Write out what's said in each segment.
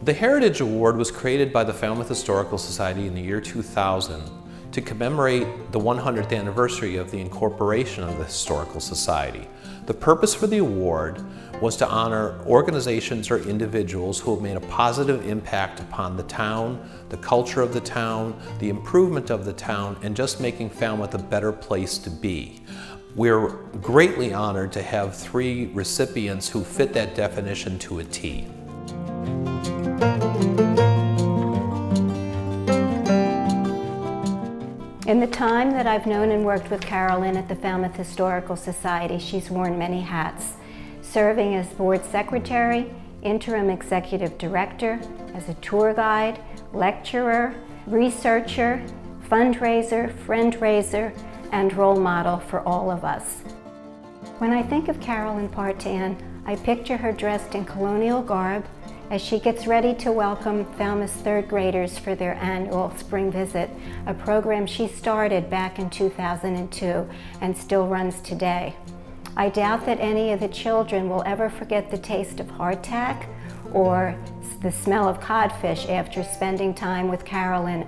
The Heritage Award was created by the Falmouth Historical Society in the year 2000 to commemorate the 100th anniversary of the incorporation of the Historical Society. The purpose for the award was to honor organizations or individuals who have made a positive impact upon the town, the culture of the town, the improvement of the town, and just making Falmouth a better place to be. We're greatly honored to have 3 recipients who fit that definition to a T. In the time that I've known and worked with Carolyn at the Falmouth Historical Society, she's worn many hats, serving as board secretary, interim executive director, as a tour guide, lecturer, researcher, fundraiser, friend-raiser, and role model for all of us. When I think of Carolyn Partan, I picture her dressed in colonial garb as she gets ready to welcome Falmouth's 3rd graders for their annual spring visit, a program she started back in 2002 and still runs today. I doubt that any of the children will ever forget the taste of hardtack or the smell of codfish after spending time with Carolyn.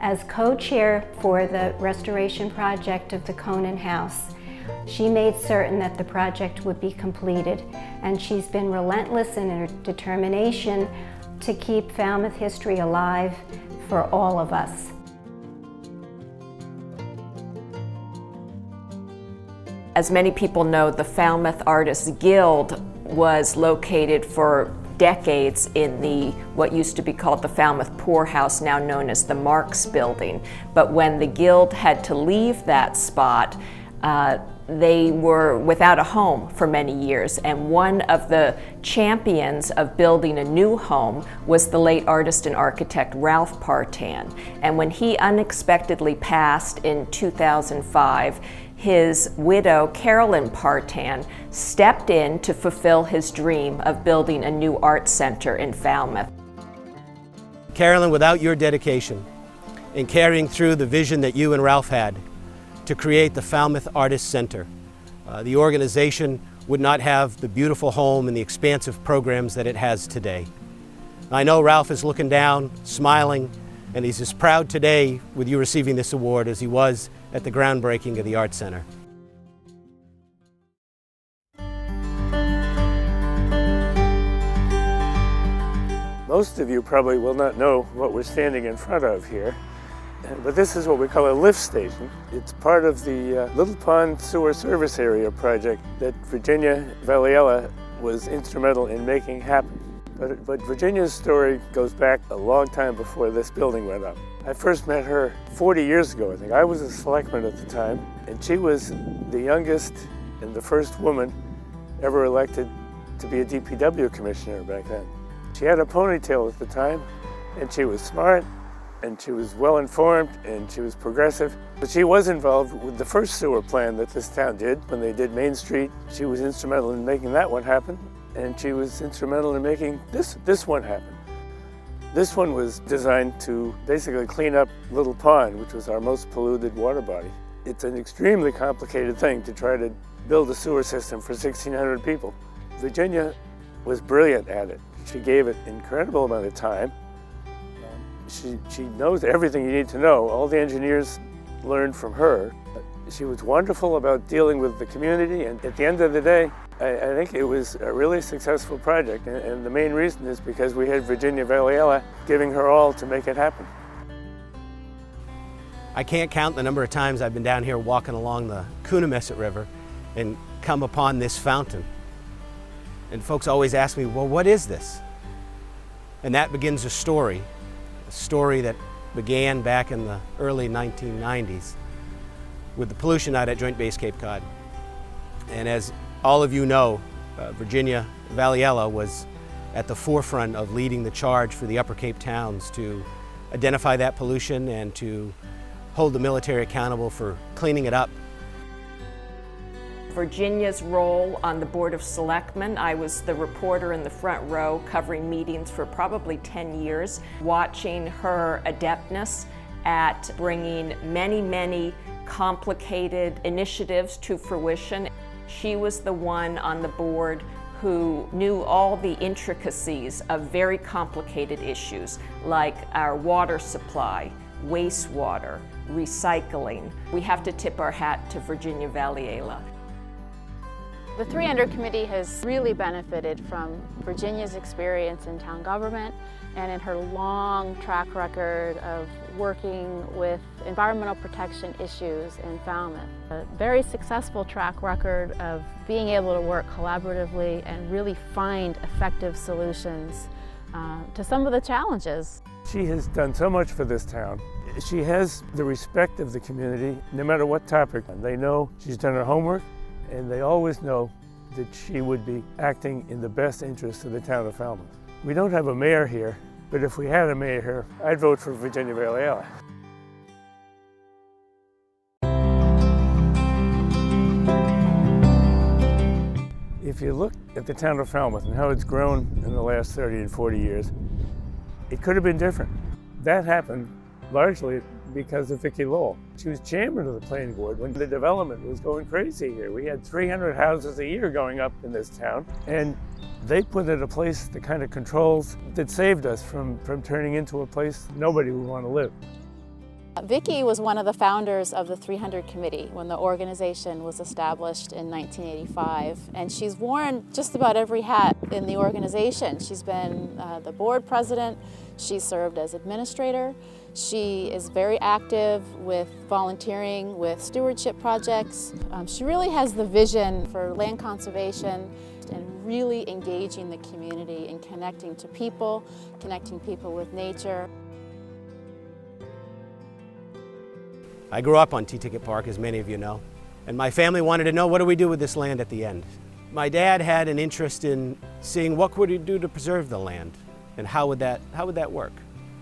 As co-chair for the restoration project of the Conan House, she made certain that the project would be completed, and she's been relentless in her determination to keep Falmouth history alive for all of us. As many people know, the Falmouth Artists Guild was located for decades in what used to be called the Falmouth Poorhouse, now known as the Marx Building. But when the Guild had to leave that spot, they were without a home for many years, and one of the champions of building a new home was the late artist and architect Ralph Partan. And when he unexpectedly passed in 2005, his widow, Carolyn Partan, stepped in to fulfill his dream of building a new art center in Falmouth. Carolyn, without your dedication in carrying through the vision that you and Ralph had to create the Falmouth Artists Center, the organization would not have the beautiful home and the expansive programs that it has today. I know Ralph is looking down, smiling, and he's as proud today with you receiving this award as he was at the groundbreaking of the Art Center. Most of you probably will not know what we're standing in front of here, but this is what we call a lift station. It's part of the Little Pond Sewer Service Area project that Virginia Valiella was instrumental in making happen. But Virginia's story goes back a long time before this building went up. I first met her 40 years ago, I think. I was a selectman at the time, and she was the youngest and the first woman ever elected to be a DPW commissioner back then. She had a ponytail at the time, and she was smart, and she was well-informed, and she was progressive. But she was involved with the first sewer plan that this town did. When they did Main Street, she was instrumental in making that one happen, and she was instrumental in making this one happen. This one was designed to basically clean up Little Pond, which was our most polluted water body. It's an extremely complicated thing to try to build a sewer system for 1,600 people. Virginia was brilliant at it. She gave it an incredible amount of time. She knows everything you need to know. All the engineers learned from her. She was wonderful about dealing with the community, and at the end of the day, I think it was a really successful project, and the main reason is because we had Virginia Valiella giving her all to make it happen. I can't count the number of times I've been down here walking along the Coonamessett River and come upon this fountain. And folks always ask me, well, what is this? And that begins a story that began back in the early 1990s with the pollution out at Joint Base Cape Cod. And as all of you know, Virginia Valiella was at the forefront of leading the charge for the Upper Cape towns to identify that pollution and to hold the military accountable for cleaning it up. Virginia's role on the Board of Selectmen, I was the reporter in the front row covering meetings for probably 10 years, watching her adeptness at bringing many complicated initiatives to fruition. She was the one on the board who knew all the intricacies of very complicated issues like our water supply, wastewater, recycling. We have to tip our hat to Virginia Valiela. The 300 Committee has really benefited from Virginia's experience in town government and in her long track record of working with environmental protection issues in Falmouth. A very successful track record of being able to work collaboratively and really find effective solutions to some of the challenges. She has done so much for this town. She has the respect of the community, no matter what topic. They know she's done her homework, and they always know that she would be acting in the best interest of the town of Falmouth. We don't have a mayor here, but if we had a mayor here, I'd vote for Virginia Valiela. If you look at the town of Falmouth and how it's grown in the last 30 and 40 years, it could have been different. That happened largely because of Vicki Lowell. She was chairman of the planning board when the development was going crazy here. We had 300 houses a year going up in this town, and they put into place the kind of controls that saved us from turning into a place nobody would want to live. Vicki was one of the founders of the 300 Committee when the organization was established in 1985, and she's worn just about every hat in the organization. She's been the board president, she served as administrator, she is very active with volunteering with stewardship projects. She really has the vision for land conservation and really engaging the community and connecting people with nature. I grew up on T-Ticket Park, as many of you know, and my family wanted to know, what do we do with this land at the end? My dad had an interest in seeing what could we do to preserve the land, and how would that work?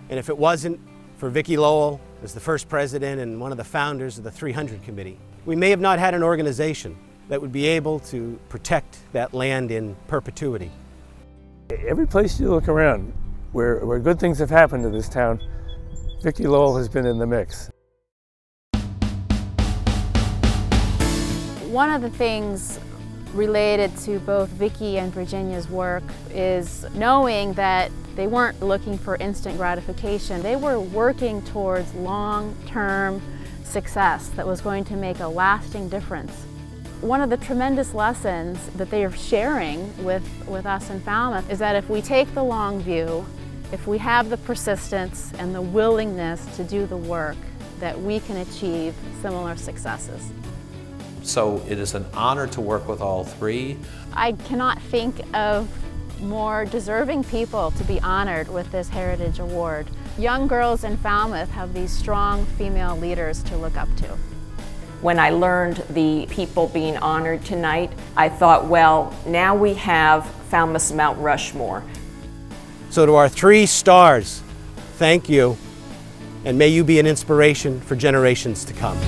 And if it wasn't for Vicki Lowell as the first president and one of the founders of the 300 Committee, we may have not had an organization that would be able to protect that land in perpetuity. Every place you look around where good things have happened to this town, Vicki Lowell has been in the mix. One of the things related to both Vicki and Virginia's work is knowing that they weren't looking for instant gratification. They were working towards long-term success that was going to make a lasting difference. One of the tremendous lessons that they are sharing with us in Falmouth is that if we take the long view, if we have the persistence and the willingness to do the work, that we can achieve similar successes. So it is an honor to work with all three. I cannot think of more deserving people to be honored with this Heritage Award. Young girls in Falmouth have these strong female leaders to look up to. When I learned the people being honored tonight, I thought, well, now we have Falmouth's Mount Rushmore. So to our 3 stars, thank you, and may you be an inspiration for generations to come.